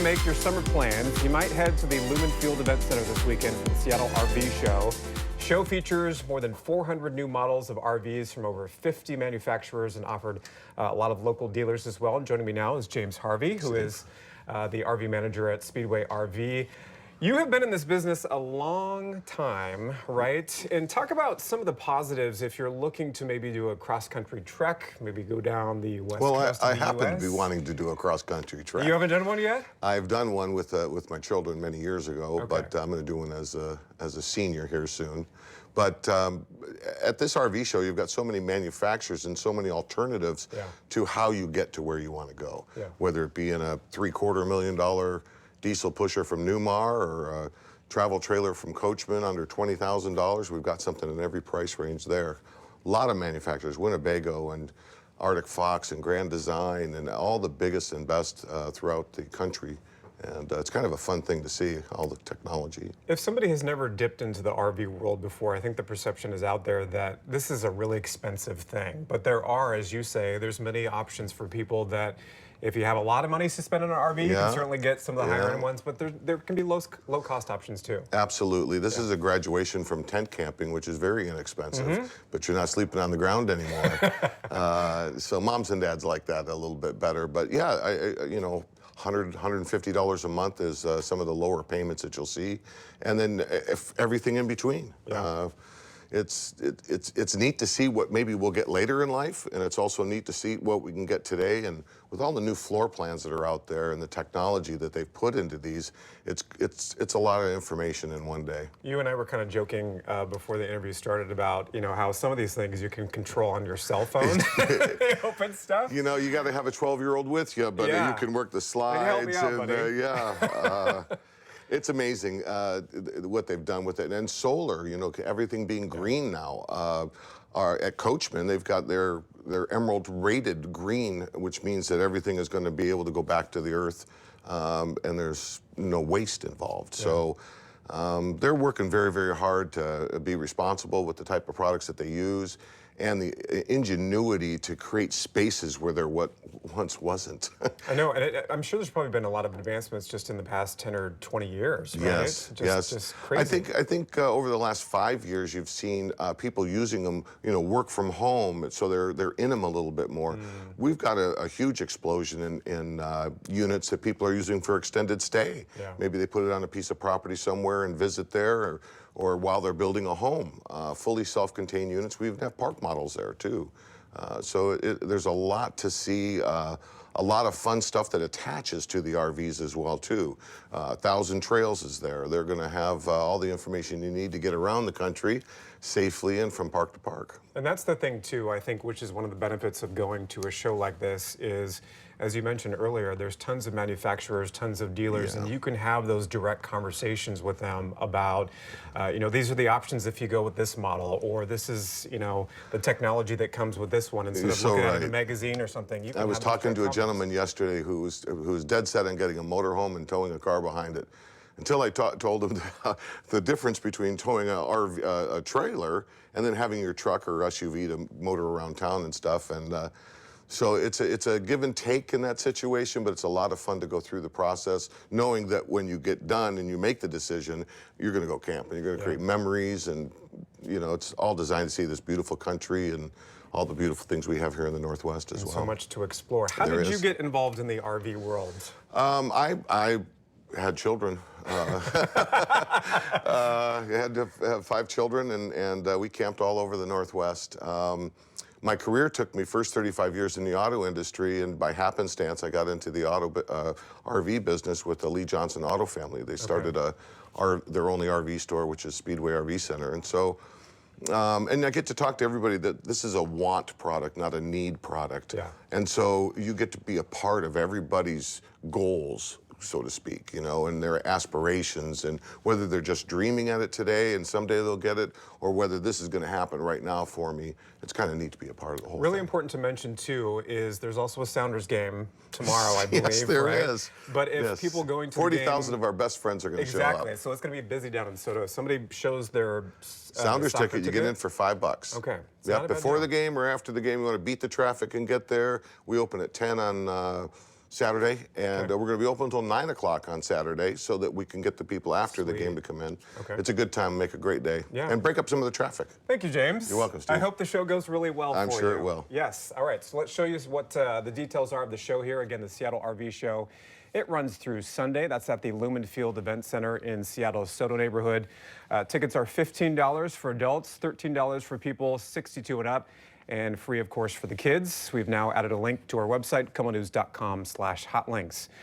make your summer plans, you might head to the Lumen Field Event Center this weekend for the Seattle RV Show. Show features more than 400 new models of RVs from over 50 manufacturers and offered a lot of local dealers as well. And joining me now is James Harvey, who is the RV manager at Speedway RV. You have been in this business a long time, right? And talk about some of the positives if you're looking to maybe do a cross-country trek, maybe go down the west coast of the I happen US. to be wanting to do a cross-country trek. You haven't done one yet? I've done one with my children many years ago, Okay. but I'm going to do one as a senior here soon. But at this RV show, you've got so many manufacturers and so many alternatives to how you get to where you want to go. Yeah. Whether it be in a $750,000 diesel pusher from Newmar or a travel trailer from Coachman under $20,000. We've got something in every price range there. A lot of manufacturers, Winnebago and Arctic Fox and Grand Design and all the biggest and best throughout the country. And it's kind of a fun thing to see, all the technology. If somebody has never dipped into the RV world before, I think the perception is out there that this is a really expensive thing. But there are, as you say, there's many options for people that if you have a lot of money to spend on an RV, you can certainly get some of the higher end ones, but there can be low-cost options too. Absolutely. This is a graduation from tent camping, which is very inexpensive, but you're not sleeping on the ground anymore. So moms and dads like that a little bit better. But yeah, you know, $100, $150 a month is some of the lower payments that you'll see, and then everything in between. It's neat to see what maybe we'll get later in life, and it's also neat to see what we can get today. And with all the new floor plans that are out there and the technology that they've put into these, it's a lot of information in one day. You and I were kind of joking before the interview started about how some of these things you can control on your cell phone. Open stuff. You know, you got to have a 12-year-old with you, but you can work the slides. Help me out, buddy. It's amazing what they've done with it. And solar, everything being green now. At Coachman, they've got their emerald rated green, which means that everything is going to be able to go back to the earth, and there's no waste involved. So they're working very, very hard to be responsible with the type of products that they use and the ingenuity to create spaces where there once wasn't. I know, and I'm sure there's probably been a lot of advancements just in the past 10 or 20 years, right? Yes, Just crazy. I think over the last 5 years, you've seen people using them, work from home, so they're in them a little bit more. We've got a huge explosion in units that people are using for extended stay. Maybe they put it on a piece of property somewhere and visit there, or while they're building a home. Fully self-contained units. We even have park models there too. So there's a lot to see, a lot of fun stuff that attaches to the RVs as well too. 1,000 Trails is there. They're going to have all the information you need to get around the country safely and from park to park. And that's the thing too, I think, which is one of the benefits of going to a show like this is, as you mentioned earlier, there's tons of manufacturers, tons of dealers, and you can have those direct conversations with them about, these are the options if you go with this model, or this is, the technology that comes with this one instead of looking at a magazine or something. I was talking to a gentleman yesterday who was dead set on getting a motorhome and towing a car behind it. Until I told him the difference between towing a trailer and then having your truck or SUV to motor around town and stuff. And so it's a give and take in that situation, but it's a lot of fun to go through the process, knowing that when you get done and you make the decision, you're going to go camping. You're going to create memories, and it's all designed to see this beautiful country and all the beautiful things we have here in the Northwest as well. So much to explore. How did you get involved in the RV world? I had children. I had to have 5 children, and we camped all over the Northwest. My career took me first 35 years in the auto industry, and by happenstance, I got into the RV business with the Lee Johnson Auto family. They started their only RV store, which is Speedway RV Center. And so, and I get to talk to everybody that this is a want product, not a need product. And so you get to be a part of everybody's goals, so to speak, and their aspirations, and whether they're just dreaming at it today and someday they'll get it, or whether this is going to happen right now for me. It's kind of neat to be a part of the whole thing. Really important to mention too is there's also a Sounders game tomorrow, I believe. Yes, there is. But if people going to 40,000 of our best friends are going to show up. Exactly. So it's going to be busy down in SODO. If somebody shows their Sounders ticket, you get in for $5. Okay. Before the game or after the game, you want to beat the traffic and get there. We open at 10 on Saturday, and we're going to be open until 9 o'clock on Saturday so that we can get the people after the Sweet. game to come in. Okay. It's a good time, make a great day, and break up some of the traffic. Thank you, James. You're welcome, Steve. I hope the show goes really well for you. I'm sure it will. Yes. All right, so let's show you what the details are of the show here. Again, the Seattle RV Show. It runs through Sunday. That's at the Lumen Field Event Center in Seattle's SODO neighborhood. Tickets are $15 for adults, $13 for people 62 and up, and free, of course, for the kids. We've now added a link to our website, KOMOnews.com/hotlinks.